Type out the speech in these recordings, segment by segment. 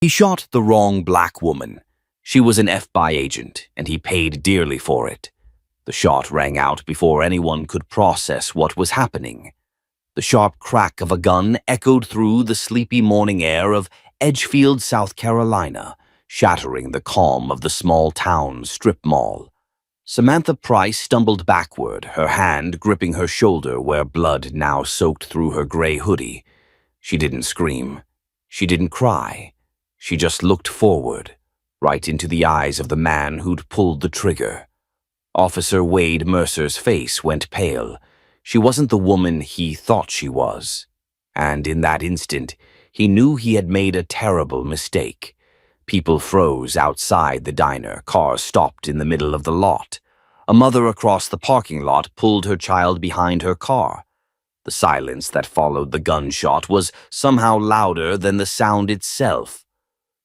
He shot the wrong black woman. She was an FBI agent, and he paid dearly for it. The shot rang out before anyone could process what was happening. The sharp crack of a gun echoed through the sleepy morning air of Edgefield, South Carolina, shattering the calm of the small-town strip mall. Samantha Price stumbled backward, her hand gripping her shoulder where blood now soaked through her gray hoodie. She didn't scream. She didn't cry. She just looked forward, right into the eyes of the man who'd pulled the trigger. Officer Wade Mercer's face went pale. She wasn't the woman he thought she was. And in that instant, he knew he had made a terrible mistake. People froze outside the diner, cars stopped in the middle of the lot. A mother across the parking lot pulled her child behind her car. The silence that followed the gunshot was somehow louder than the sound itself.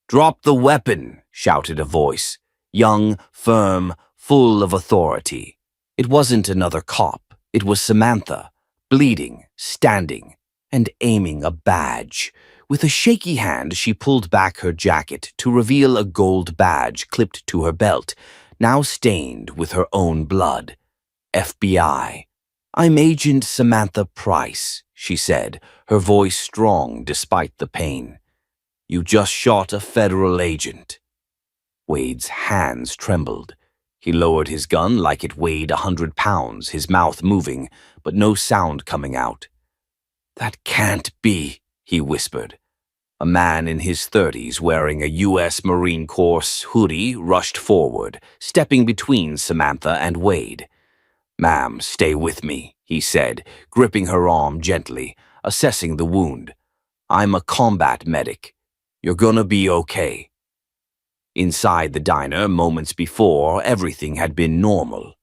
"Drop the weapon," shouted a voice, young, firm, full of authority. It wasn't another cop. It was Samantha, bleeding, standing, and aiming a badge. With a shaky hand, she pulled back her jacket to reveal a gold badge clipped to her belt, now stained with her own blood. FBI. "I'm Agent Samantha Price," she said, her voice strong despite the pain. "You just shot a federal agent." Wade's hands trembled. He lowered his gun like it weighed 100 pounds, his mouth moving, but no sound coming out. "That can't be," he whispered. A man in his 30s wearing a U.S. Marine Corps hoodie rushed forward, stepping between Samantha and Wade. "Ma'am, stay with me," he said, gripping her arm gently, assessing the wound. "I'm a combat medic. You're gonna be okay." Inside the diner, moments before, everything had been normal.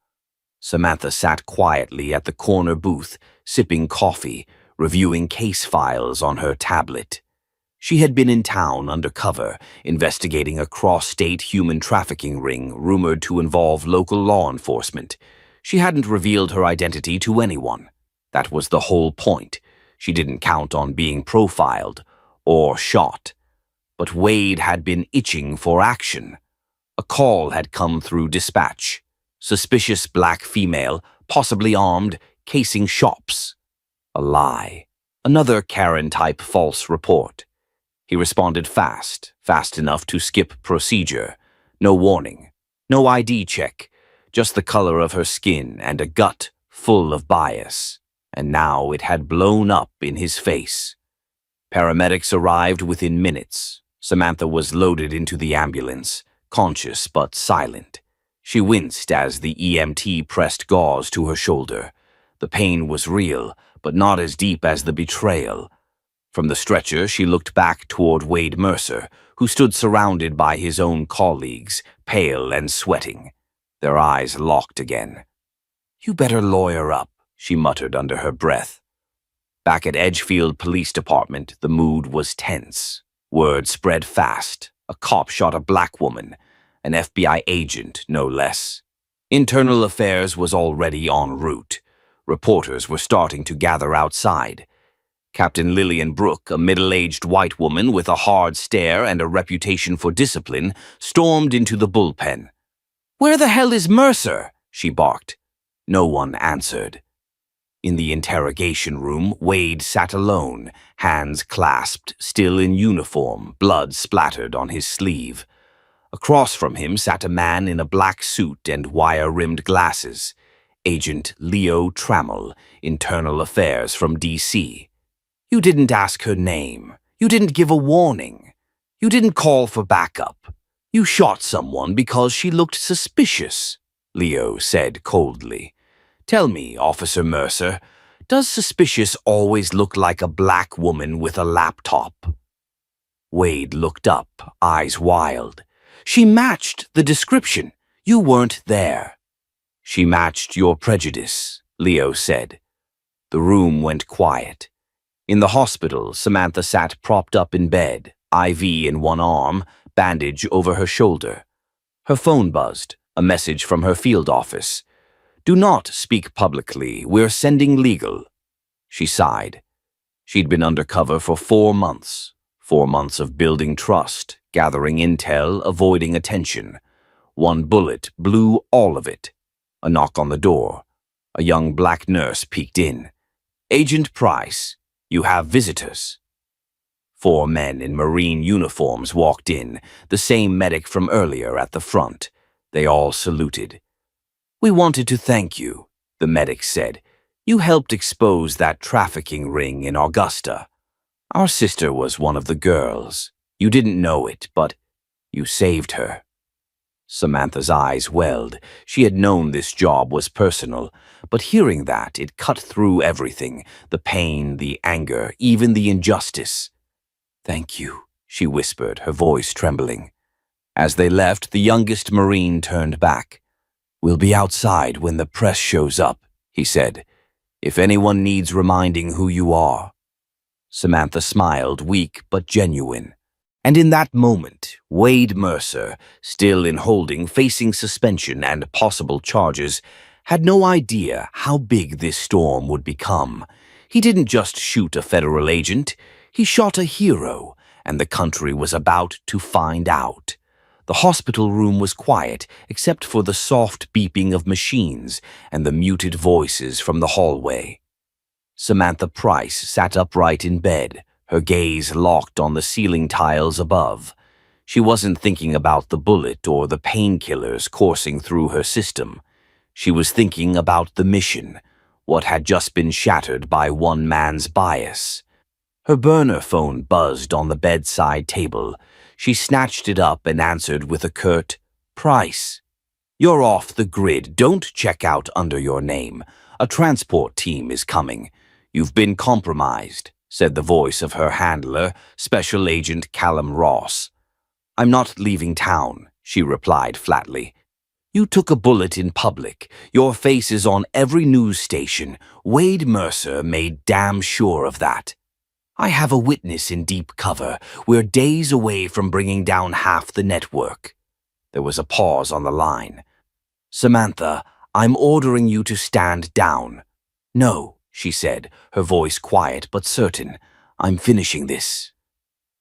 Samantha sat quietly at the corner booth, sipping coffee, reviewing case files on her tablet. She had been in town undercover, investigating a cross-state human trafficking ring rumored to involve local law enforcement. She hadn't revealed her identity to anyone. That was the whole point. She didn't count on being profiled or shot. But Wade had been itching for action. A call had come through dispatch. Suspicious black female, possibly armed, casing shops. A lie. Another Karen-type false report. He responded fast enough to skip procedure. No warning. No ID check. Just the color of her skin and a gut full of bias. And now it had blown up in his face. Paramedics arrived within minutes. Samantha was loaded into the ambulance, conscious but silent. She winced as the EMT pressed gauze to her shoulder. The pain was real, but not as deep as the betrayal. From the stretcher, she looked back toward Wade Mercer, who stood surrounded by his own colleagues, pale and sweating. Their eyes locked again. "You better lawyer up," she muttered under her breath. Back at Edgefield Police Department, the mood was tense. Word spread fast. A cop shot a black woman, an FBI agent, no less. Internal Affairs was already en route. Reporters were starting to gather outside. Captain Lillian Brooke, a middle-aged white woman with a hard stare and a reputation for discipline, stormed into the bullpen. "Where the hell is Mercer?" she barked. No one answered. In the interrogation room, Wade sat alone, hands clasped, still in uniform, blood splattered on his sleeve. Across from him sat a man in a black suit and wire-rimmed glasses, Agent Leo Trammell, Internal Affairs from D.C. "You didn't ask her name. You didn't give a warning. You didn't call for backup. You shot someone because she looked suspicious," Leo said coldly. "Tell me, Officer Mercer, does suspicious always look like a black woman with a laptop?" Wade looked up, eyes wild. "She matched the description. You weren't there." "She matched your prejudice," Leo said. The room went quiet. In the hospital, Samantha sat propped up in bed, IV in one arm, bandage over her shoulder. Her phone buzzed, a message from her field office. "Do not speak publicly. We're sending legal." She sighed. She'd been undercover for 4 months. 4 months of building trust, gathering intel, avoiding attention. One bullet blew all of it. A knock on the door. A young black nurse peeked in. "Agent Price, you have visitors." 4 men in Marine uniforms walked in, the same medic from earlier at the front. They all saluted. "We wanted to thank you," the medic said. "You helped expose that trafficking ring in Augusta. Our sister was one of the girls. You didn't know it, but you saved her." Samantha's eyes welled. She had known this job was personal, but hearing that, it cut through everything, the pain, the anger, even the injustice. "Thank you," she whispered, her voice trembling. As they left, the youngest Marine turned back. "We'll be outside when the press shows up," he said. "If anyone needs reminding who you are." Samantha smiled, weak but genuine. And in that moment, Wade Mercer, still in holding, facing suspension and possible charges, had no idea how big this storm would become. He didn't just shoot a federal agent, he shot a hero, and the country was about to find out. The hospital room was quiet, except for the soft beeping of machines and the muted voices from the hallway. Samantha Price sat upright in bed, her gaze locked on the ceiling tiles above. She wasn't thinking about the bullet or the painkillers coursing through her system. She was thinking about the mission, what had just been shattered by one man's bias. Her burner phone buzzed on the bedside table. She snatched it up and answered with a curt, "Price. You're off the grid. Don't check out under your name. A transport team is coming. You've been compromised," said the voice of her handler, Special Agent Callum Ross. "I'm not leaving town," she replied flatly. "You took a bullet in public. Your face is on every news station. Wade Mercer made damn sure of that. I have a witness in deep cover. We're days away from bringing down half the network." There was a pause on the line. "Samantha, I'm ordering you to stand down." "No," she said, her voice quiet but certain. "I'm finishing this.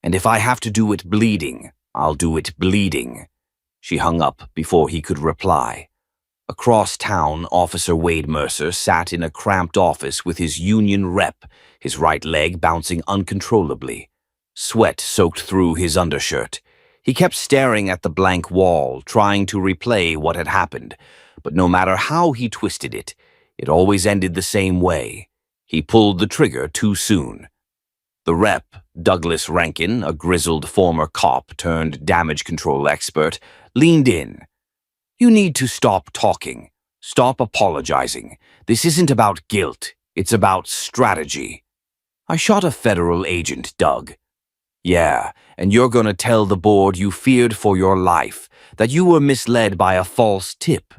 And if I have to do it bleeding, I'll do it bleeding." She hung up before he could reply. Across town, Officer Wade Mercer sat in a cramped office with his union rep, his right leg bouncing uncontrollably. Sweat soaked through his undershirt. He kept staring at the blank wall, trying to replay what had happened, but no matter how he twisted it, it always ended the same way. He pulled the trigger too soon. The rep, Douglas Rankin, a grizzled former cop turned damage control expert, leaned in. "You need to stop talking. Stop apologizing. This isn't about guilt. It's about strategy." "I shot a federal agent, Doug." "Yeah, and you're gonna tell the board you feared for your life, that you were misled by a false tip,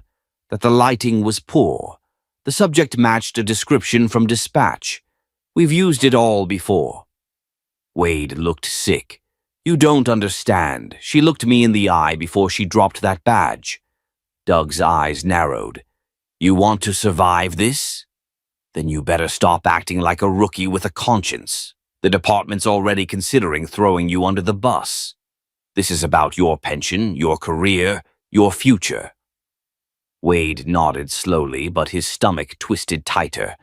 that the lighting was poor. The subject matched a description from dispatch. We've used it all before." Wade looked sick. "You don't understand. She looked me in the eye before she dropped that badge." Doug's eyes narrowed. "You want to survive this? Then you better stop acting like a rookie with a conscience. The department's already considering throwing you under the bus. This is about your pension, your career, your future." Wade nodded slowly, but his stomach twisted tighter.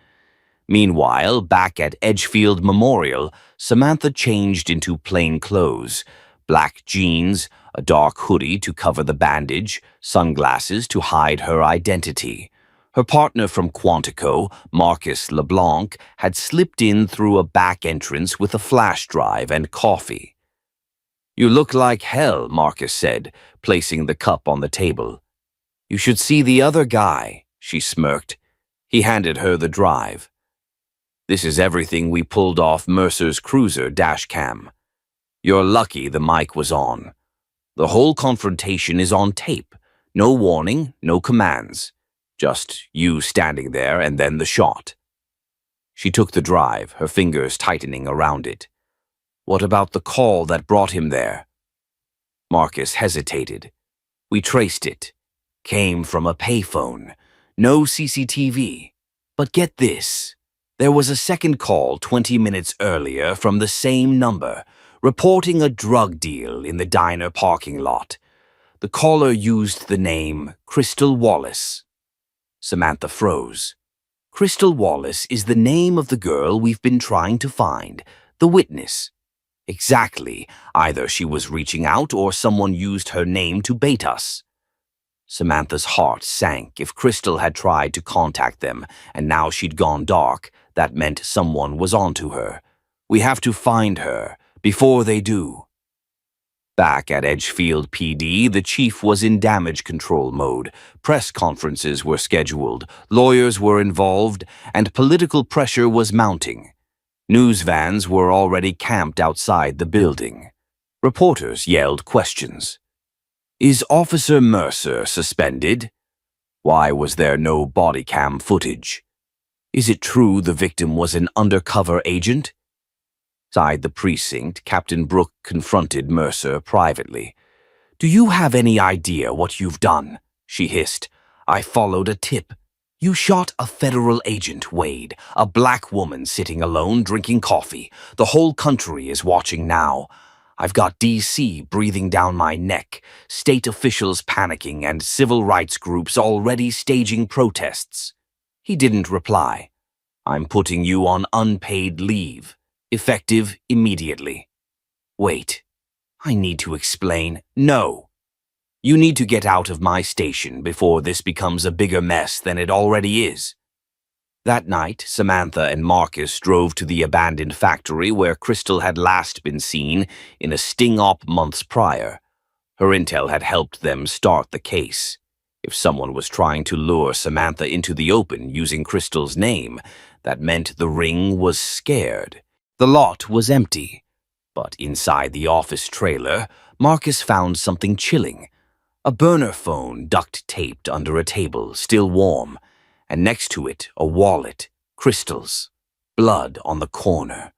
Meanwhile, back at Edgefield Memorial, Samantha changed into plain clothes. Black jeans, a dark hoodie to cover the bandage, sunglasses to hide her identity. Her partner from Quantico, Marcus LeBlanc, had slipped in through a back entrance with a flash drive and coffee. "You look like hell," Marcus said, placing the cup on the table. "You should see the other guy," she smirked. He handed her the drive. "This is everything we pulled off Mercer's cruiser dash cam. You're lucky the mic was on. The whole confrontation is on tape. No warning, no commands. Just you standing there and then the shot." She took the drive, her fingers tightening around it. "What about the call that brought him there?" Marcus hesitated. "We traced it. Came from a payphone. No CCTV. But get this. There was a second call 20 minutes earlier from the same number. reporting a drug deal in the diner parking lot. The caller used the name Crystal Wallace. Samantha froze. Crystal Wallace is the name of the girl we've been trying to find, the witness. Exactly. Either she was reaching out or someone used her name to bait us. Samantha's heart sank. If Crystal had tried to contact them and now she'd gone dark, that meant someone was onto her. We have to find her before they do. Back at Edgefield PD, the chief was in damage control mode. Press conferences were scheduled, lawyers were involved, and political pressure was mounting. News vans were already camped outside the building. Reporters yelled questions. Is Officer Mercer suspended? Why was there no body cam footage? Is it true the victim was an undercover agent? Inside the precinct, Captain Brooke confronted Mercer privately. Do you have any idea what you've done? She hissed. I followed a tip. You shot a federal agent, Wade, a black woman sitting alone drinking coffee. The whole country is watching now. I've got DC breathing down my neck, state officials panicking, and civil rights groups already staging protests. He didn't reply. I'm putting you on unpaid leave. Effective immediately. Wait. I need to explain. No. You need to get out of my station before this becomes a bigger mess than it already is. That night, Samantha and Marcus drove to the abandoned factory where Crystal had last been seen in a sting-op months prior. Her intel had helped them start the case. If someone was trying to lure Samantha into the open using Crystal's name, that meant the ring was scared. The lot was empty, but inside the office trailer, Marcus found something chilling. A burner phone duct-taped under a table, still warm, and next to it, a wallet, Crystal's, blood on the corner.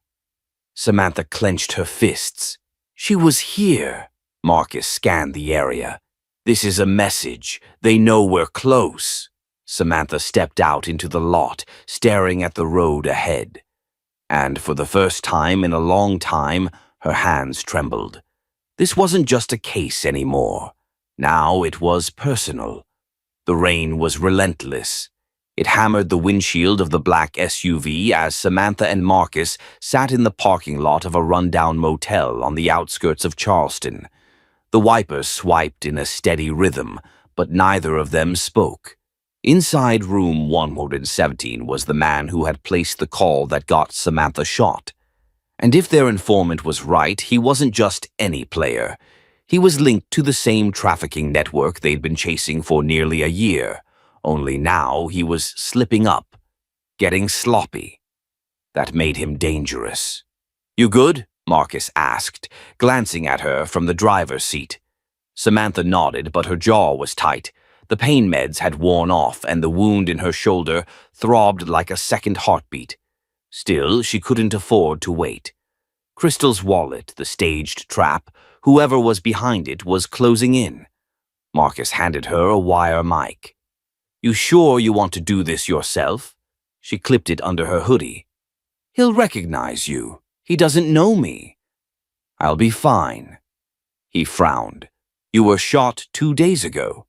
Samantha clenched her fists. She was here. Marcus scanned the area. This is a message. They know we're close. Samantha stepped out into the lot, staring at the road ahead. And for the first time in a long time, her hands trembled. This wasn't just a case anymore. Now it was personal. The rain was relentless. It hammered the windshield of the black SUV as Samantha and Marcus sat in the parking lot of a rundown motel on the outskirts of Charleston. The wipers swiped in a steady rhythm, but neither of them spoke. Inside room 117 was the man who had placed the call that got Samantha shot. And if their informant was right, he wasn't just any player. He was linked to the same trafficking network they'd been chasing for nearly a year, only now he was slipping up, getting sloppy. That made him dangerous. You good? Marcus asked, glancing at her from the driver's seat. Samantha nodded, but her jaw was tight. The pain meds had worn off, and the wound in her shoulder throbbed like a second heartbeat. Still, she couldn't afford to wait. Crystal's wallet, the staged trap, whoever was behind it was closing in. Marcus handed her a wire mic. You sure you want to do this yourself? She clipped it under her hoodie. He'll recognize you. He doesn't know me. I'll be fine. He frowned. You were shot 2 days ago.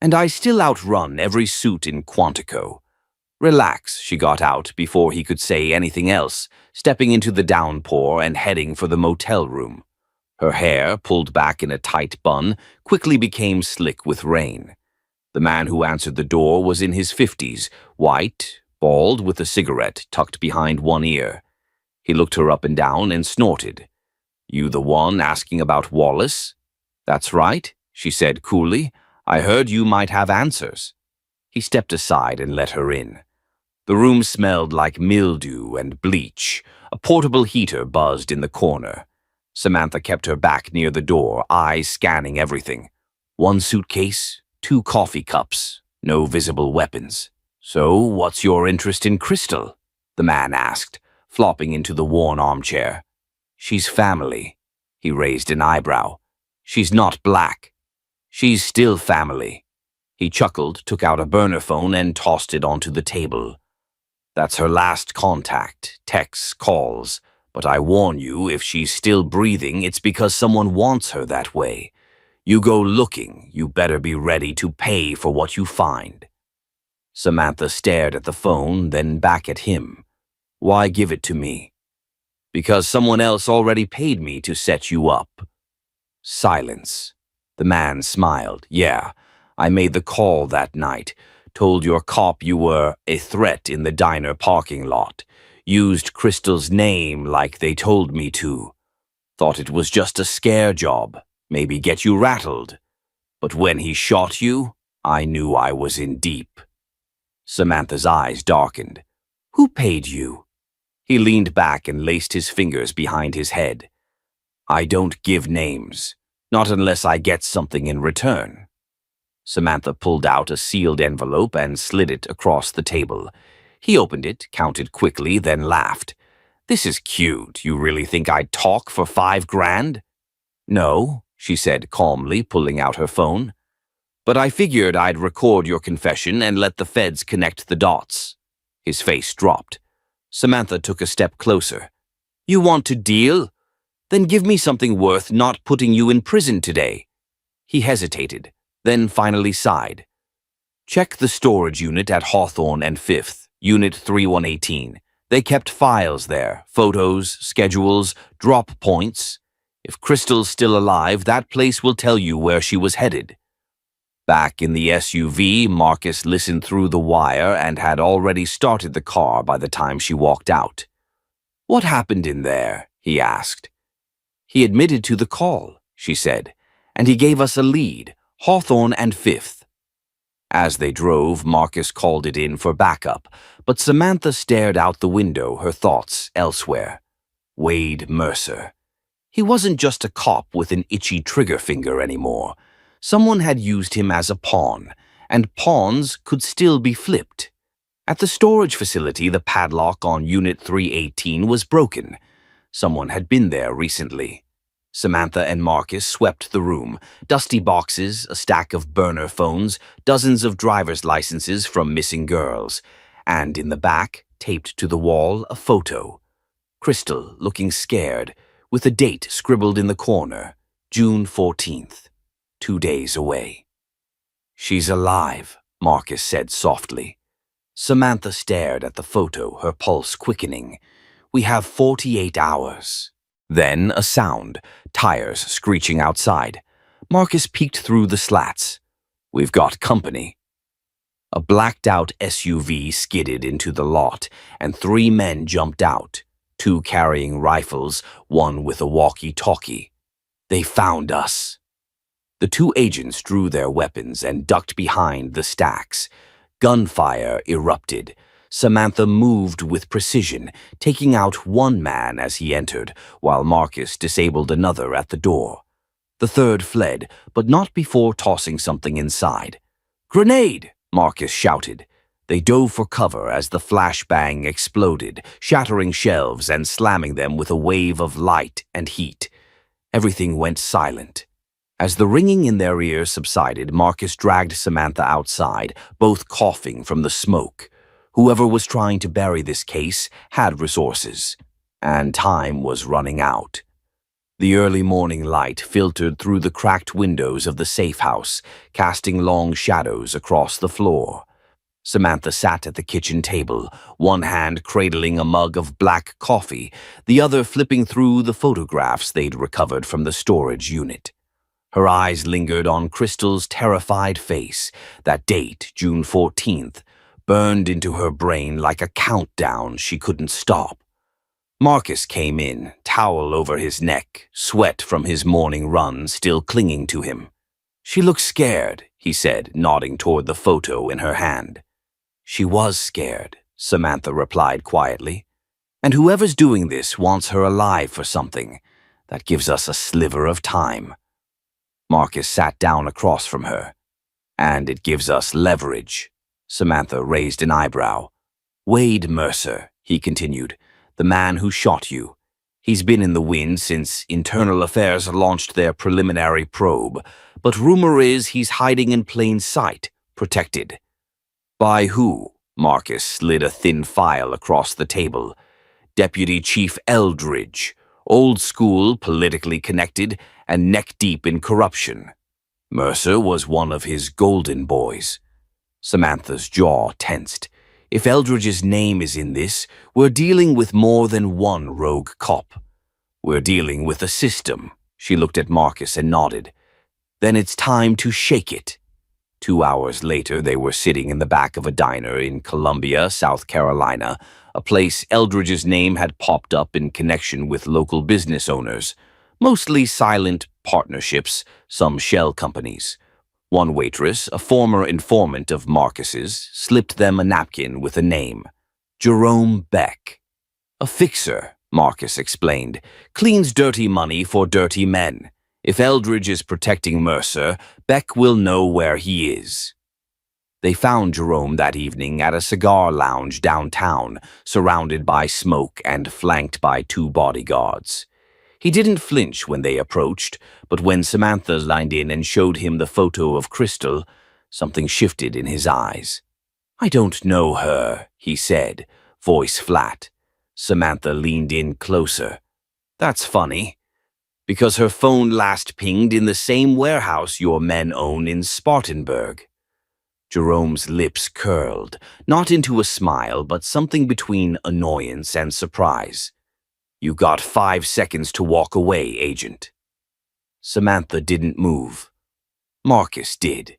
And I still outrun every suit in Quantico. Relax, she got out before he could say anything else, stepping into the downpour and heading for the motel room. Her hair, pulled back in a tight bun, quickly became slick with rain. The man who answered the door was in his 50s, white, bald, with a cigarette tucked behind one ear. He looked her up and down and snorted. You the one asking about Wallace? That's right, she said coolly. I heard you might have answers. He stepped aside and let her in. The room smelled like mildew and bleach. A portable heater buzzed in the corner. Samantha kept her back near the door, eyes scanning everything. 1 suitcase, 2 coffee cups, no visible weapons. So, what's your interest in Crystal? The man asked, flopping into the worn armchair. She's family. He raised an eyebrow. She's not black. She's still family. He chuckled, took out a burner phone, and tossed it onto the table. That's her last contact, texts, calls, But I warn you, if she's still breathing, it's because someone wants her that way. You go looking, you better be ready to pay for what you find." Samantha stared at the phone, then back at him. "Why give it to me?" "Because someone else already paid me to set you up." Silence. The man smiled. "Yeah, I made the call that night. Told your cop you were a threat in the diner parking lot. Used Crystal's name like they told me to. Thought it was just a scare job, maybe get you rattled. But when he shot you, I knew I was in deep." Samantha's eyes darkened. "Who paid you?" He leaned back and laced his fingers behind his head. "I don't give names, not unless I get something in return." Samantha pulled out a sealed envelope and slid it across the table. He opened it, counted quickly, then laughed. "This is cute. You really think I'd talk for $5,000? "No," she said calmly, pulling out her phone. "But I figured I'd record your confession and let the feds connect the dots." His face dropped. Samantha took a step closer. "You want to deal? Then give me something worth not putting you in prison today." He hesitated, then finally sighed. "Check the storage unit at Hawthorne and 5th, Unit 3118. They kept files there, photos, schedules, drop points. If Crystal's still alive, that place will tell you where she was headed." Back in the SUV, Marcus listened through the wire and had already started the car by the time she walked out. "What happened in there?" he asked. "He admitted to the call," she said, "and he gave us a lead, Hawthorne and 5th. As they drove, Marcus called it in for backup, but Samantha stared out the window, her thoughts elsewhere. Wade Mercer. He wasn't just a cop with an itchy trigger finger anymore. Someone had used him as a pawn, and pawns could still be flipped. At the storage facility, the padlock on Unit 318 was broken. Someone had been there recently. Samantha and Marcus swept the room. Dusty boxes, a stack of burner phones, dozens of driver's licenses from missing girls. And in the back, taped to the wall, a photo. Crystal, looking scared, with a date scribbled in the corner, June 14th, 2 days away. "She's alive," Marcus said softly. Samantha stared at the photo, her pulse quickening. "We have 48 hours. Then a sound, tires screeching outside. Marcus peeked through the slats. "We've got company." A blacked-out SUV skidded into the lot, and 3 men jumped out, 2 carrying rifles, 1 with a walkie-talkie. "They found us." The 2 agents drew their weapons and ducked behind the stacks. Gunfire erupted. Samantha moved with precision, taking out 1 man as he entered, while Marcus disabled another at the door. The 3rd fled, but not before tossing something inside. "Grenade!" Marcus shouted. They dove for cover as the flashbang exploded, shattering shelves and slamming them with a wave of light and heat. Everything went silent. As the ringing in their ears subsided, Marcus dragged Samantha outside, both coughing from the smoke. Whoever was trying to bury this case had resources, and time was running out. The early morning light filtered through the cracked windows of the safe house, casting long shadows across the floor. Samantha sat at the kitchen table, one hand cradling a mug of black coffee, the other flipping through the photographs they'd recovered from the storage unit. Her eyes lingered on Crystal's terrified face. That date, June 14th, burned into her brain like a countdown she couldn't stop. Marcus came in, towel over his neck, sweat from his morning run still clinging to him. "She looks scared," he said, nodding toward the photo in her hand. "She was scared," Samantha replied quietly. "And whoever's doing this wants her alive for something. That gives us a sliver of time." Marcus sat down across from her. "And it gives us leverage." Samantha raised an eyebrow. "Wade Mercer," he continued, "the man who shot you. He's been in the wind since Internal Affairs launched their preliminary probe, but rumor is he's hiding in plain sight, protected." "By who?" Marcus slid a thin file across the table. Deputy Chief Eldridge, old school, politically connected, and neck-deep in corruption. Mercer was one of his golden boys. Samantha's jaw tensed. If Eldridge's name is in this, we're dealing with more than one rogue cop. We're dealing with a system. She looked at Marcus and nodded. Then it's time to shake it. 2 hours later, they were sitting in the back of a diner in Columbia, South Carolina, a place Eldridge's name had popped up in connection with local business owners, mostly silent partnerships, some shell companies. One waitress, a former informant of Marcus's, slipped them a napkin with a name, Jerome Beck. A fixer, Marcus explained, cleans dirty money for dirty men. If Eldridge is protecting Mercer, Beck will know where he is. They found Jerome that evening at a cigar lounge downtown, surrounded by smoke and flanked by 2 bodyguards. He didn't flinch when they approached, but when Samantha leaned in and showed him the photo of Crystal, something shifted in his eyes. "I don't know her," he said, voice flat. Samantha leaned in closer. "That's funny. Because her phone last pinged in the same warehouse your men own in Spartanburg." Jerome's lips curled, not into a smile, but something between annoyance and surprise. "You got 5 seconds to walk away, Agent." Samantha didn't move. Marcus did.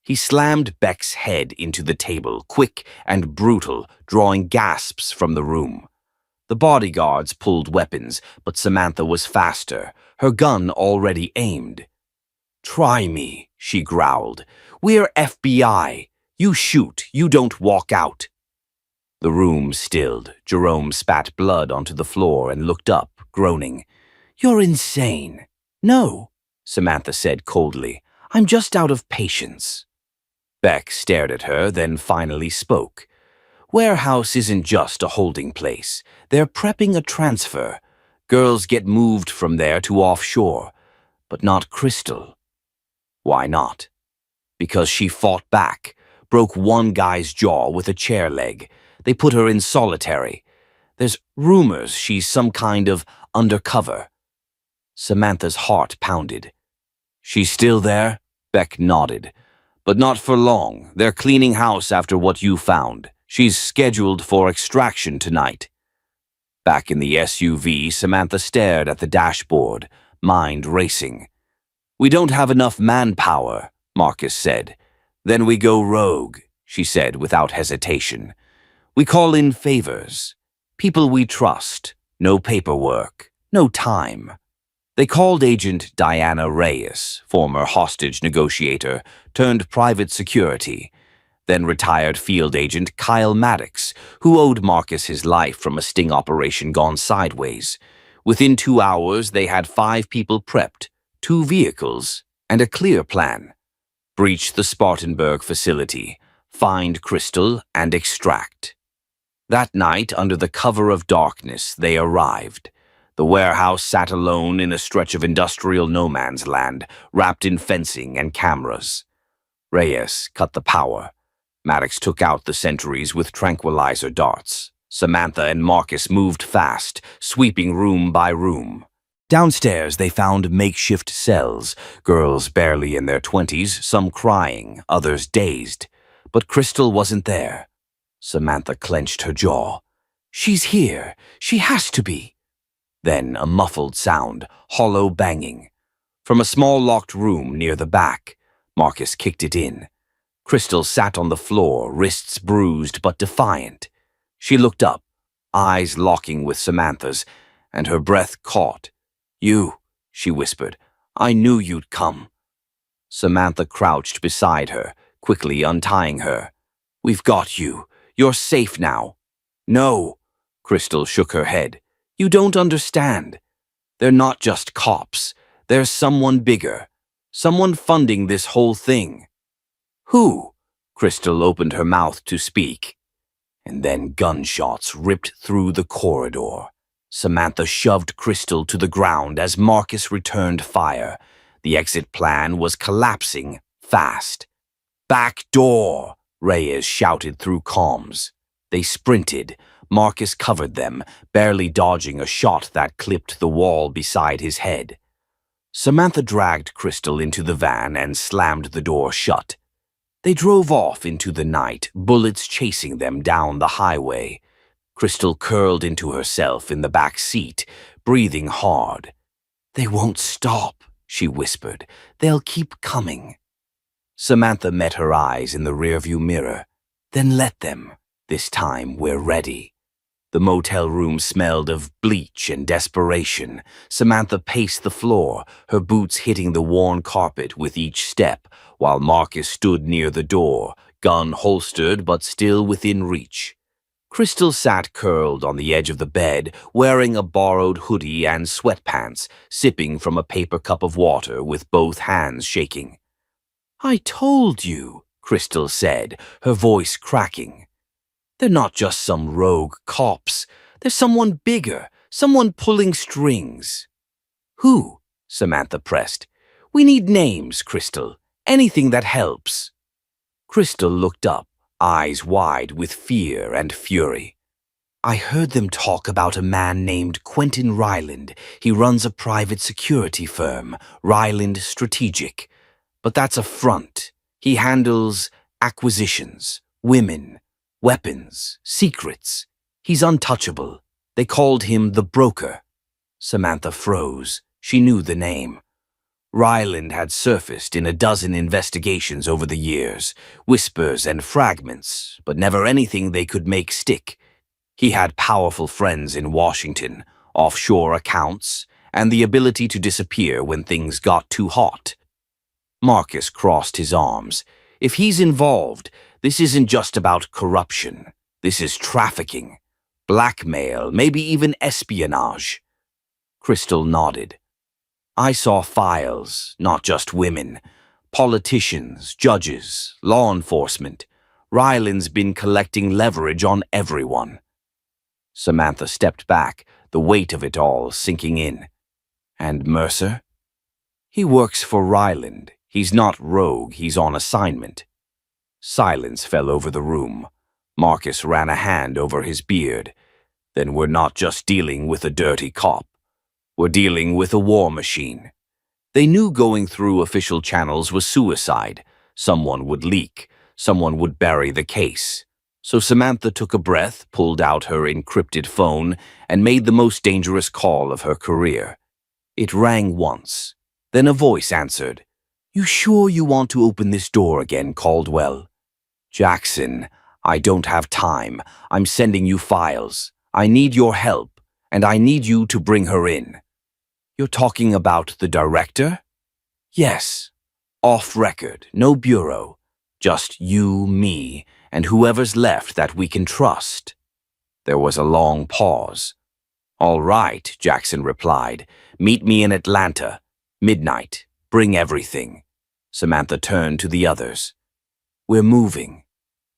He slammed Beck's head into the table, quick and brutal, drawing gasps from the room. The bodyguards pulled weapons, but Samantha was faster, her gun already aimed. "Try me," she growled. "We're FBI. You shoot, you don't walk out." The room stilled. Jerome spat blood onto the floor and looked up, groaning. "You're insane." "No," Samantha said coldly. "I'm just out of patience." Beck stared at her, then finally spoke. "Warehouse isn't just a holding place. They're prepping a transfer. Girls get moved from there to offshore. But not Crystal." "Why not?" "Because she fought back, broke one guy's jaw with a chair leg. They put her in solitary. There's rumors she's some kind of undercover." Samantha's heart pounded. "She's still there?" Beck nodded. "But not for long. They're cleaning house after what you found. She's scheduled for extraction tonight." Back in the SUV, Samantha stared at the dashboard, mind racing. "We don't have enough manpower," Marcus said. "Then we go rogue," she said without hesitation. "We call in favors. People we trust. No paperwork. No time." They called Agent Diana Reyes, former hostage negotiator, turned private security. Then retired field agent Kyle Maddox, who owed Marcus his life from a sting operation gone sideways. Within 2 hours, they had 5 people prepped, 2 vehicles, and a clear plan. Breach the Spartanburg facility, find Crystal, and extract. That night, under the cover of darkness, they arrived. The warehouse sat alone in a stretch of industrial no man's land, wrapped in fencing and cameras. Reyes cut the power. Maddox took out the sentries with tranquilizer darts. Samantha and Marcus moved fast, sweeping room by room. Downstairs, they found makeshift cells, girls barely in their 20s, some crying, others dazed. But Crystal wasn't there. Samantha clenched her jaw. "She's here. She has to be." Then a muffled sound, hollow banging. From a small locked room near the back, Marcus kicked it in. Crystal sat on the floor, wrists bruised but defiant. She looked up, eyes locking with Samantha's, and her breath caught. "You," she whispered. "I knew you'd come." Samantha crouched beside her, quickly untying her. "We've got you. You're safe now." "No," Crystal shook her head. "You don't understand. They're not just cops. There's someone bigger. Someone funding this whole thing." "Who?" Crystal opened her mouth to speak. And then gunshots ripped through the corridor. Samantha shoved Crystal to the ground as Marcus returned fire. The exit plan was collapsing fast. "Back door!" Reyes shouted through comms. They sprinted. Marcus covered them, barely dodging a shot that clipped the wall beside his head. Samantha dragged Crystal into the van and slammed the door shut. They drove off into the night, bullets chasing them down the highway. Crystal curled into herself in the back seat, breathing hard. "They won't stop," she whispered. "They'll keep coming." Samantha met her eyes in the rearview mirror. "Then let them. This time we're ready." The motel room smelled of bleach and desperation. Samantha paced the floor, her boots hitting the worn carpet with each step, while Marcus stood near the door, gun holstered but still within reach. Crystal sat curled on the edge of the bed, wearing a borrowed hoodie and sweatpants, sipping from a paper cup of water with both hands shaking. "I told you," Crystal said, her voice cracking. "They're not just some rogue cops. They're someone bigger, someone pulling strings." "Who?" Samantha pressed. "We need names, Crystal. Anything that helps." Crystal looked up, eyes wide with fear and fury. "I heard them talk about a man named Quentin Ryland. He runs a private security firm, Ryland Strategic. But that's a front. He handles acquisitions, women, weapons, secrets. He's untouchable. They called him the Broker." Samantha froze. She knew the name. Ryland had surfaced in a dozen investigations over the years, whispers and fragments, but never anything they could make stick. He had powerful friends in Washington, offshore accounts, and the ability to disappear when things got too hot. Marcus crossed his arms. If he's involved, this isn't just about corruption. This is trafficking, blackmail, maybe even espionage. Crystal nodded. "I saw files, not just women. Politicians, judges, law enforcement. Ryland's been collecting leverage on everyone." Samantha stepped back, the weight of it all sinking in. "And Mercer?" "He works for Ryland. He's not rogue, he's on assignment." Silence fell over the room. Marcus ran a hand over his beard. "Then we're not just dealing with a dirty cop. We're dealing with a war machine." They knew going through official channels was suicide. Someone would leak. Someone would bury the case. So Samantha took a breath, pulled out her encrypted phone, and made the most dangerous call of her career. It rang once. Then a voice answered. "You sure you want to open this door again, Caldwell?" "Jackson, I don't have time. I'm sending you files. I need your help, and I need you to bring her in." "You're talking about the director?" "Yes. Off record, no bureau. Just you, me, and whoever's left that we can trust." There was a long pause. "All right," Jackson replied. "Meet me in Atlanta. Midnight. Bring everything." Samantha turned to the others. "We're moving."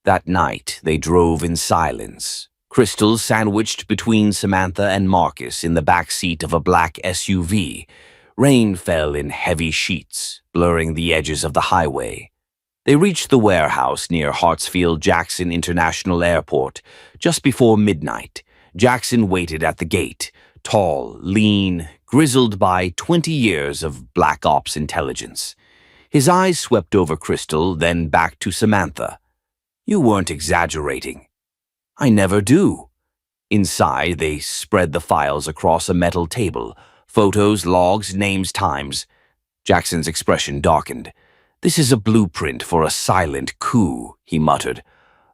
That night, they drove in silence. Crystal sandwiched between Samantha and Marcus in the back seat of a black SUV. Rain fell in heavy sheets, blurring the edges of the highway. They reached the warehouse near Hartsfield-Jackson International Airport just before midnight. Jackson waited at the gate, tall, lean, grizzled by 20 years of Black Ops intelligence. His eyes swept over Crystal, then back to Samantha. "You weren't exaggerating." "I never do." Inside, they spread the files across a metal table. Photos, logs, names, times. Jackson's expression darkened. "This is a blueprint for a silent coup," he muttered.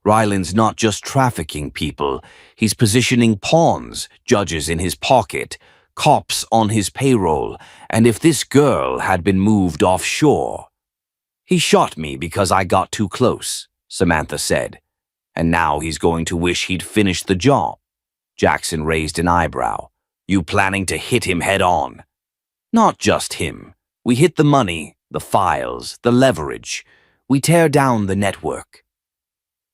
"Ryland's not just trafficking people. He's positioning pawns, judges in his pocket, cops on his payroll, and if this girl had been moved offshore—" "He shot me because I got too close," Samantha said. "And now he's going to wish he'd finished the job." Jackson raised an eyebrow. "You planning to hit him head on?" "Not just him. We hit the money, the files, the leverage. We tear down the network."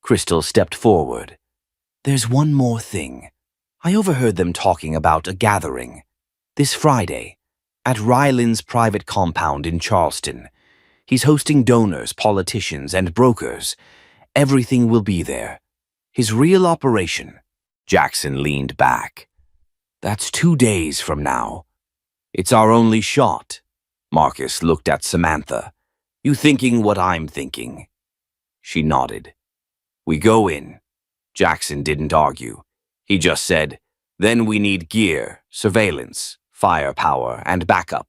Crystal stepped forward. "There's one more thing. I overheard them talking about a gathering. This Friday, at Ryland's private compound in Charleston. He's hosting donors, politicians, and brokers. Everything will be there. His real operation, Jackson leaned back. That's 2 days from now. It's our only shot. Marcus looked at Samantha. You thinking what I'm thinking? She nodded. We go in. Jackson didn't argue. He just said, then we need gear, surveillance, firepower, and backup.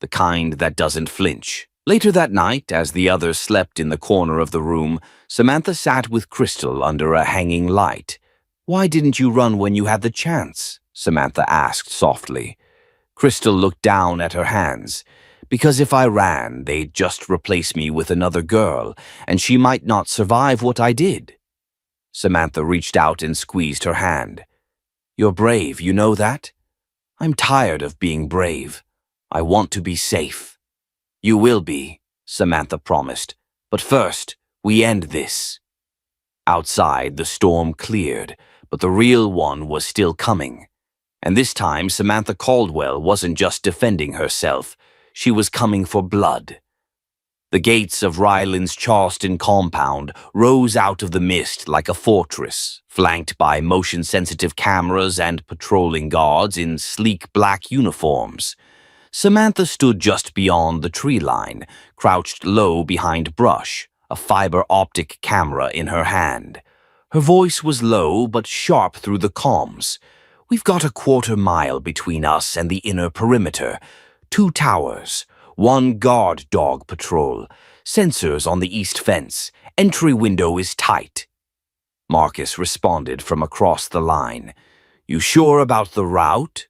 The kind that doesn't flinch. Later that night, as the others slept in the corner of the room, Samantha sat with Crystal under a hanging light. Why didn't you run when you had the chance? Samantha asked softly. Crystal looked down at her hands. Because if I ran, they'd just replace me with another girl, and she might not survive what I did. Samantha reached out and squeezed her hand. You're brave, you know that? I'm tired of being brave. I want to be safe. You will be, Samantha promised. But first, we end this. Outside, the storm cleared, but the real one was still coming. And this time, Samantha Caldwell wasn't just defending herself. She was coming for blood. The gates of Ryland's Charleston compound rose out of the mist like a fortress, flanked by motion-sensitive cameras and patrolling guards in sleek black uniforms. Samantha stood just beyond the tree line, crouched low behind brush, a fiber-optic camera in her hand. Her voice was low but sharp through the comms. We've got a quarter-mile between us and the inner perimeter. 2 towers, 1 guard dog patrol, sensors on the east fence. Entry window is tight. Marcus responded from across the line. You sure about the route?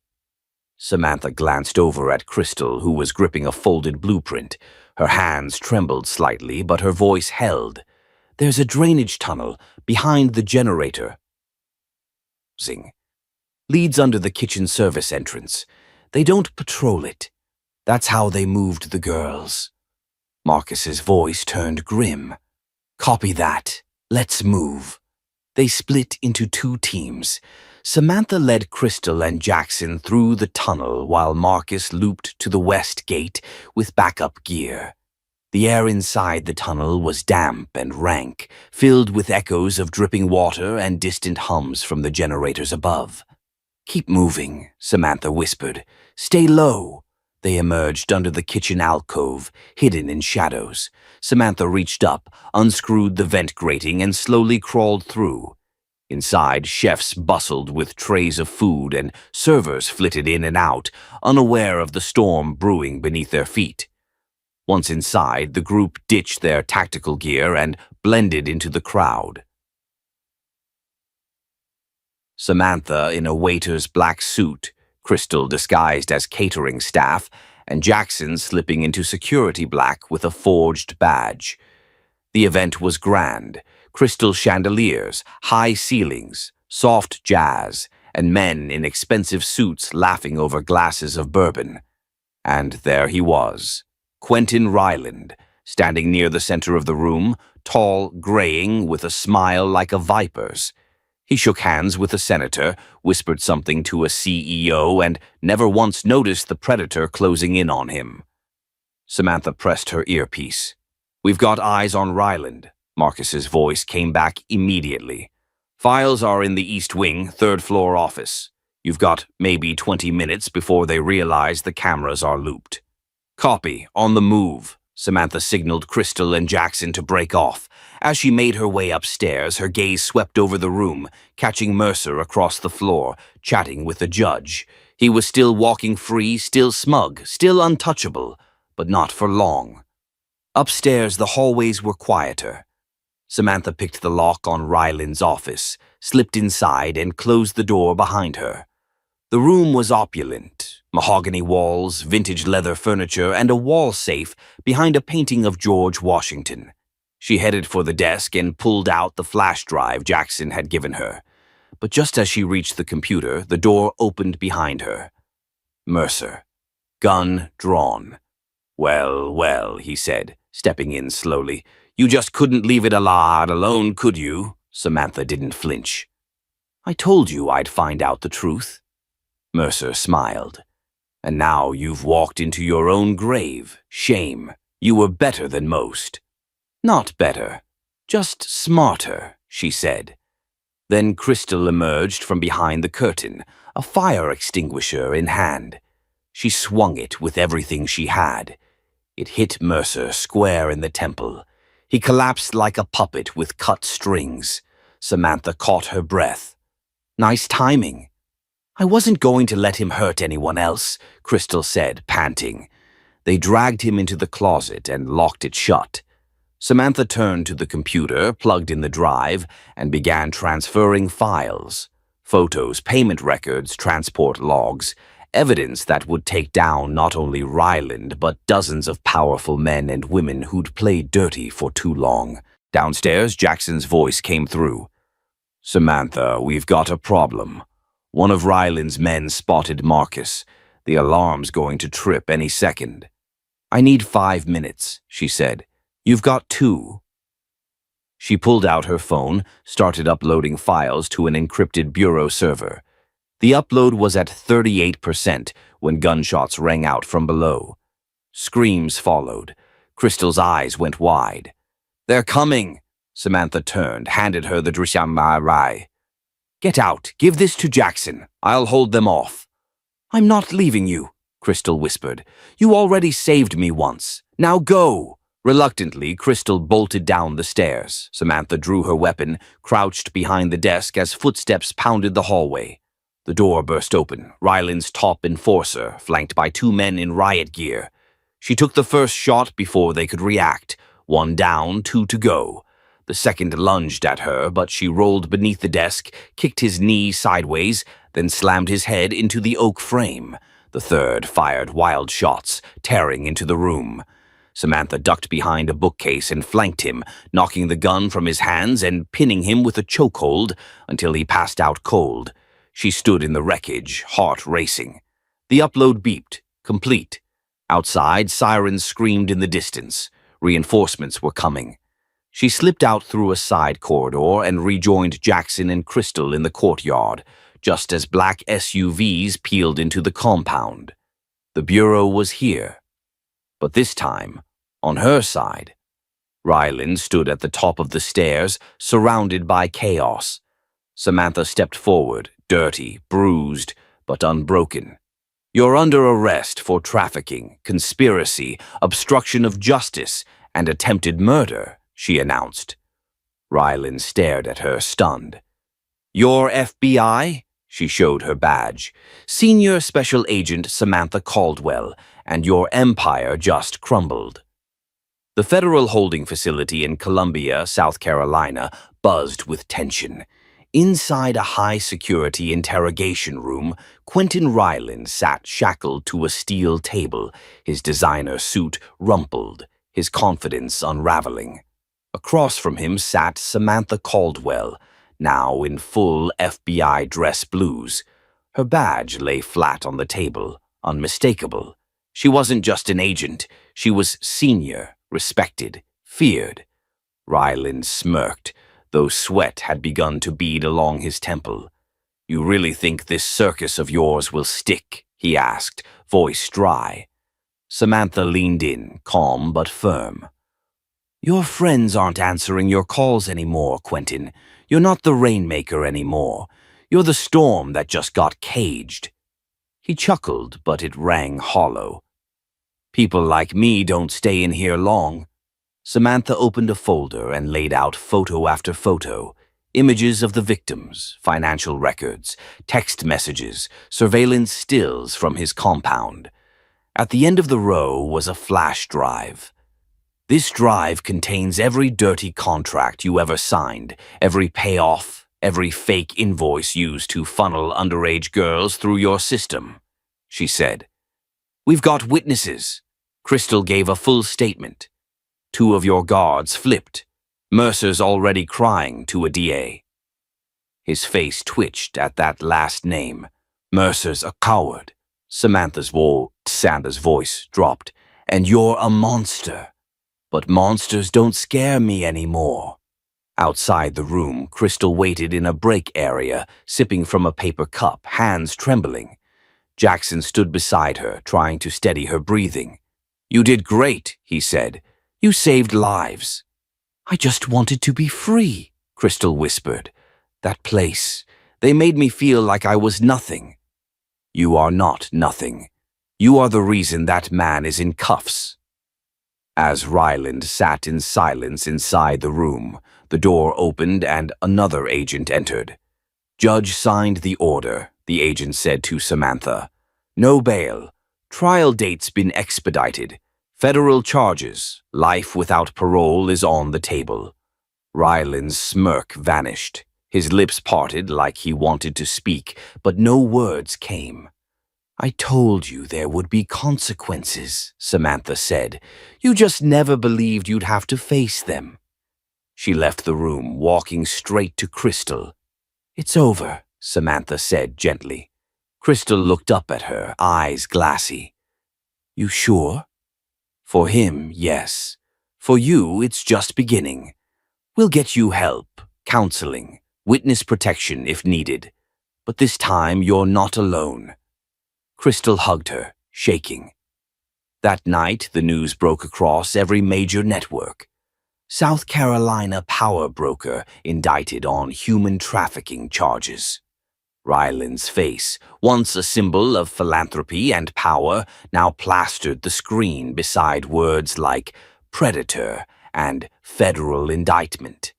Samantha glanced over at Crystal, who was gripping a folded blueprint. Her hands trembled slightly, but her voice held. There's a drainage tunnel behind the generator. Zing. Leads under the kitchen service entrance. They don't patrol it. That's how they moved the girls. Marcus's voice turned grim. Copy that. Let's move. They split into 2 teams. Samantha led Crystal and Jackson through the tunnel while Marcus looped to the west gate with backup gear. The air inside the tunnel was damp and rank, filled with echoes of dripping water and distant hums from the generators above. Keep moving, Samantha whispered. Stay low. They emerged under the kitchen alcove, hidden in shadows. Samantha reached up, unscrewed the vent grating, and slowly crawled through. Inside, chefs bustled with trays of food, and servers flitted in and out, unaware of the storm brewing beneath their feet. Once inside, the group ditched their tactical gear and blended into the crowd. Samantha in a waiter's black suit, Crystal disguised as catering staff, and Jackson slipping into security black with a forged badge. The event was grand. Crystal chandeliers, high ceilings, soft jazz, and men in expensive suits laughing over glasses of bourbon. And there he was, Quentin Ryland, standing near the center of the room, tall, graying, with a smile like a viper's. He shook hands with a senator, whispered something to a CEO, and never once noticed the predator closing in on him. Samantha pressed her earpiece. We've got eyes on Ryland. Marcus's voice came back immediately. Files are in the East Wing, 3rd floor office. You've got maybe 20 minutes before they realize the cameras are looped. Copy, on the move. Samantha signaled Crystal and Jackson to break off. As she made her way upstairs, her gaze swept over the room, catching Mercer across the floor, chatting with the judge. He was still walking free, still smug, still untouchable, but not for long. Upstairs, the hallways were quieter. Samantha picked the lock on Ryland's office, slipped inside, and closed the door behind her. The room was opulent. Mahogany walls, vintage leather furniture, and a wall safe behind a painting of George Washington. She headed for the desk and pulled out the flash drive Jackson had given her. But just as she reached the computer, the door opened behind her. Mercer, gun drawn. Well, well, he said, stepping in slowly. You just couldn't leave it alone, could you? Samantha didn't flinch. I told you I'd find out the truth. Mercer smiled. And now you've walked into your own grave. Shame. You were better than most. Not better. Just smarter, she said. Then Crystal emerged from behind the curtain, a fire extinguisher in hand. She swung it with everything she had. It hit Mercer square in the temple. He collapsed like a puppet with cut strings. Samantha caught her breath. Nice timing. I wasn't going to let him hurt anyone else, Crystal said, panting. They dragged him into the closet and locked it shut. Samantha turned to the computer, plugged in the drive, and began transferring files. Photos, payment records, transport logs, evidence that would take down not only Ryland, but dozens of powerful men and women who'd played dirty for too long. Downstairs, Jackson's voice came through. Samantha, we've got a problem. One of Ryland's men spotted Marcus. The alarm's going to trip any second. I need 5 minutes, she said. You've got 2. She pulled out her phone, started uploading files to an encrypted bureau server. The upload was at 38% when gunshots rang out from below. Screams followed. Crystal's eyes went wide. They're coming! Samantha turned, handed her the Drishammarai. Get out. Give this to Jackson. I'll hold them off. I'm not leaving you, Crystal whispered. You already saved me once. Now go! Reluctantly, Crystal bolted down the stairs. Samantha drew her weapon, crouched behind the desk as footsteps pounded the hallway. The door burst open, Ryland's top enforcer, flanked by 2 men in riot gear. She took the first shot before they could react. 1 down, 2 to go. The second lunged at her, but she rolled beneath the desk, kicked his knee sideways, then slammed his head into the oak frame. The third fired wild shots, tearing into the room. Samantha ducked behind a bookcase and flanked him, knocking the gun from his hands and pinning him with a chokehold until he passed out cold. She stood in the wreckage, heart racing. The upload beeped, complete. Outside, sirens screamed in the distance. Reinforcements were coming. She slipped out through a side corridor and rejoined Jackson and Crystal in the courtyard, just as black SUVs peeled into the compound. The bureau was here. But this time, on her side. Ryland stood at the top of the stairs, surrounded by chaos. Samantha stepped forward, dirty, bruised, but unbroken. You're under arrest for trafficking, conspiracy, obstruction of justice, and attempted murder, she announced. Ryland stared at her, stunned. You're FBI? She showed her badge. Senior Special Agent Samantha Caldwell, and your empire just crumbled. The federal holding facility in Columbia, South Carolina, buzzed with tension. Inside a high-security interrogation room, Quentin Ryland sat shackled to a steel table, his designer suit rumpled, his confidence unraveling. Across from him sat Samantha Caldwell, now in full FBI dress blues. Her badge lay flat on the table, unmistakable. She wasn't just an agent, she was senior, respected, feared. Ryland smirked, though sweat had begun to bead along his temple. You really think this circus of yours will stick? He asked, voice dry. Samantha leaned in, calm but firm. Your friends aren't answering your calls anymore, Quentin. You're not the rainmaker anymore. You're the storm that just got caged. He chuckled, but it rang hollow. People like me don't stay in here long. Samantha opened a folder and laid out photo after photo. Images of the victims, financial records, text messages, surveillance stills from his compound. At the end of the row was a flash drive. This drive contains every dirty contract you ever signed, every payoff, every fake invoice used to funnel underage girls through your system, she said. We've got witnesses. Crystal gave a full statement. 2 of your guards flipped. Mercer's already crying to a DA. His face twitched at that last name. Mercer's a coward. Samantha's voice dropped. And you're a monster. But monsters don't scare me anymore. Outside the room, Crystal waited in a break area, sipping from a paper cup, hands trembling. Jackson stood beside her, trying to steady her breathing. You did great, he said. You saved lives. I just wanted to be free, Crystal whispered. That place. They made me feel like I was nothing. You are not nothing. You are the reason that man is in cuffs. As Ryland sat in silence inside the room, the door opened and another agent entered. Judge signed the order, the agent said to Samantha. No bail. Trial date's been expedited. Federal charges, life without parole is on the table. Ryland's smirk vanished. His lips parted like he wanted to speak, but no words came. I told you there would be consequences, Samantha said. You just never believed you'd have to face them. She left the room, walking straight to Crystal. It's over, Samantha said gently. Crystal looked up at her, eyes glassy. You sure? For him, yes. For you, it's just beginning. We'll get you help, counseling, witness protection if needed. But this time you're not alone. Crystal hugged her, shaking. That night, the news broke across every major network. South Carolina power broker indicted on human trafficking charges. Ryland's face, once a symbol of philanthropy and power, now plastered the screen beside words like predator and federal indictment.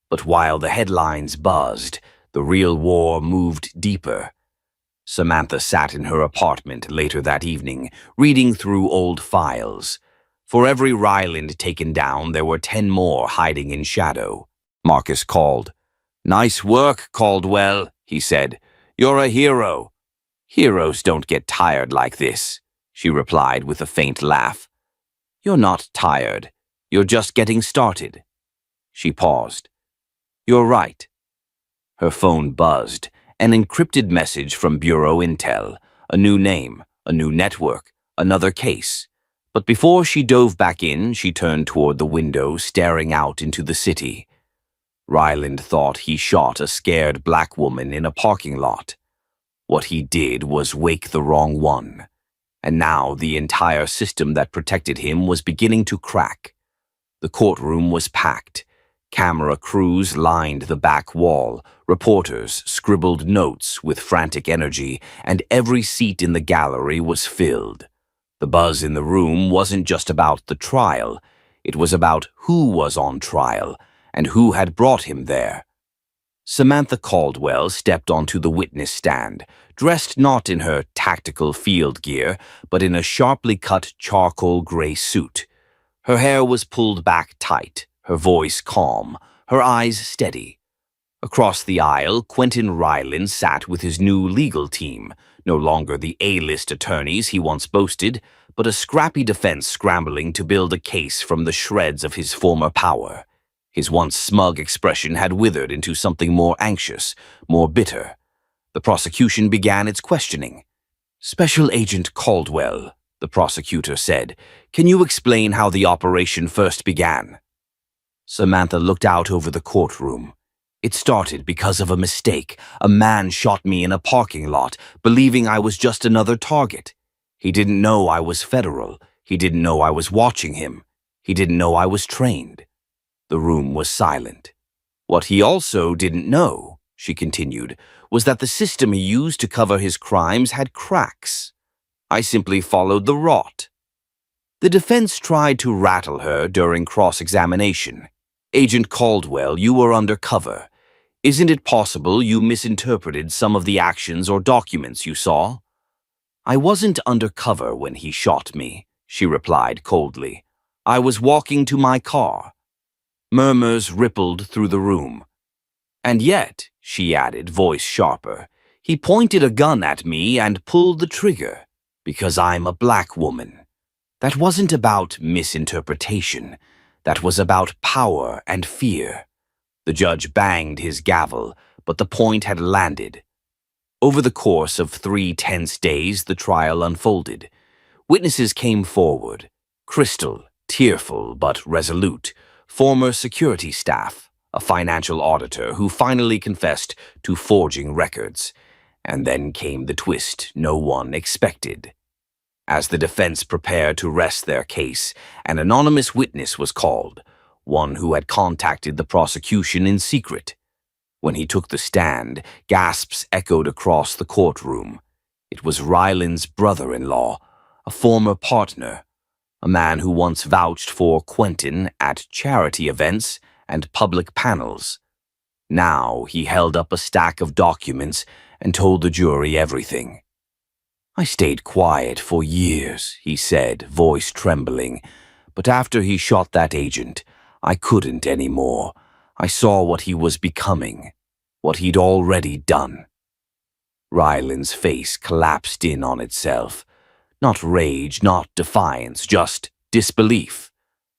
But while the headlines buzzed, the real war moved deeper. Samantha sat in her apartment later that evening, reading through old files. For every Ryland taken down, there were 10 more hiding in shadow. Marcus called. Nice work, Caldwell, he said. You're a hero. Heroes don't get tired like this, she replied with a faint laugh. You're not tired. You're just getting started. She paused. You're right. Her phone buzzed. An encrypted message from Bureau Intel, a new name, a new network, another case. But before she dove back in, she turned toward the window, staring out into the city. Ryland thought he shot a scared black woman in a parking lot. What he did was wake the wrong one. And now the entire system that protected him was beginning to crack. The courtroom was packed. Camera crews lined the back wall, reporters scribbled notes with frantic energy, and every seat in the gallery was filled. The buzz in the room wasn't just about the trial, it was about who was on trial and who had brought him there. Samantha Caldwell stepped onto the witness stand, dressed not in her tactical field gear, but in a sharply cut charcoal gray suit. Her hair was pulled back tight, her voice calm, her eyes steady. Across the aisle, Quentin Ryland sat with his new legal team, no longer the A-list attorneys he once boasted, but a scrappy defense scrambling to build a case from the shreds of his former power. His once smug expression had withered into something more anxious, more bitter. The prosecution began its questioning. Special Agent Caldwell, the prosecutor said, can you explain how the operation first began? Samantha looked out over the courtroom. It started because of a mistake. A man shot me in a parking lot, believing I was just another target. He didn't know I was federal. He didn't know I was watching him. He didn't know I was trained. The room was silent. What he also didn't know, she continued, was that the system he used to cover his crimes had cracks. I simply followed the rot. The defense tried to rattle her during cross-examination. Agent Caldwell, you were undercover. Isn't it possible you misinterpreted some of the actions or documents you saw? I wasn't undercover when he shot me, she replied coldly. I was walking to my car. Murmurs rippled through the room. And yet, she added, voice sharper, he pointed a gun at me and pulled the trigger, because I'm a black woman. That wasn't about misinterpretation. That was about power and fear. The judge banged his gavel, but the point had landed. Over the course of 3 tense days, the trial unfolded. Witnesses came forward. Crystal, tearful but resolute, former security staff, a financial auditor who finally confessed to forging records. And then came the twist no one expected. As the defense prepared to rest their case, an anonymous witness was called, one who had contacted the prosecution in secret. When he took the stand, gasps echoed across the courtroom. It was Ryland's brother-in-law, a former partner, a man who once vouched for Quentin at charity events and public panels. Now he held up a stack of documents and told the jury everything. "I stayed quiet for years," he said, voice trembling, "but after he shot that agent, I couldn't anymore. I saw what he was becoming, what he'd already done." Ryland's face collapsed in on itself. Not rage, not defiance, just disbelief.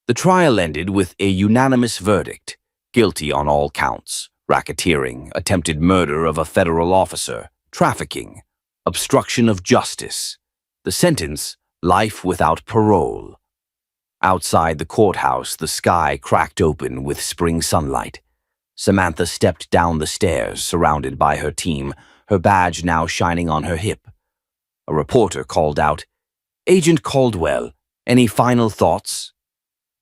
The trial ended with a unanimous verdict, guilty on all counts: racketeering, attempted murder of a federal officer, trafficking, obstruction of justice. The sentence, life without parole. Outside the courthouse, the sky cracked open with spring sunlight. Samantha stepped down the stairs, surrounded by her team, her badge now shining on her hip. A reporter called out, "Agent Caldwell, any final thoughts?"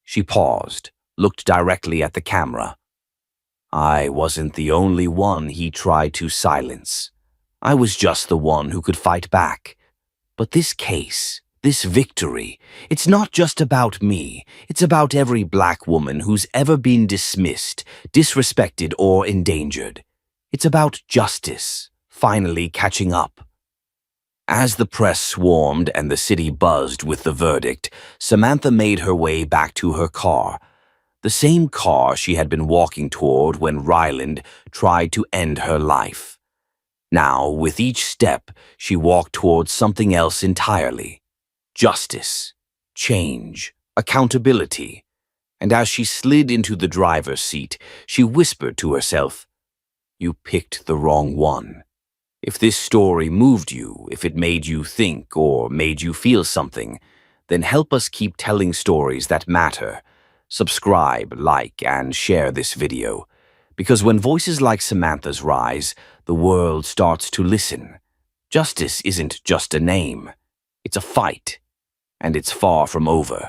She paused, looked directly at the camera. "I wasn't the only one he tried to silence. I was just the one who could fight back. But this case, this victory, it's not just about me. It's about every black woman who's ever been dismissed, disrespected, or endangered. It's about justice finally catching up." As the press swarmed and the city buzzed with the verdict, Samantha made her way back to her car. The same car she had been walking toward when Ryland tried to end her life. Now, with each step, she walked towards something else entirely. Justice, change, accountability. And as she slid into the driver's seat, she whispered to herself, "You picked the wrong one." If this story moved you, if it made you think or made you feel something, then help us keep telling stories that matter. Subscribe, like, and share this video. Because when voices like Samantha's rise, the world starts to listen. Justice isn't just a name. It's a fight, and it's far from over.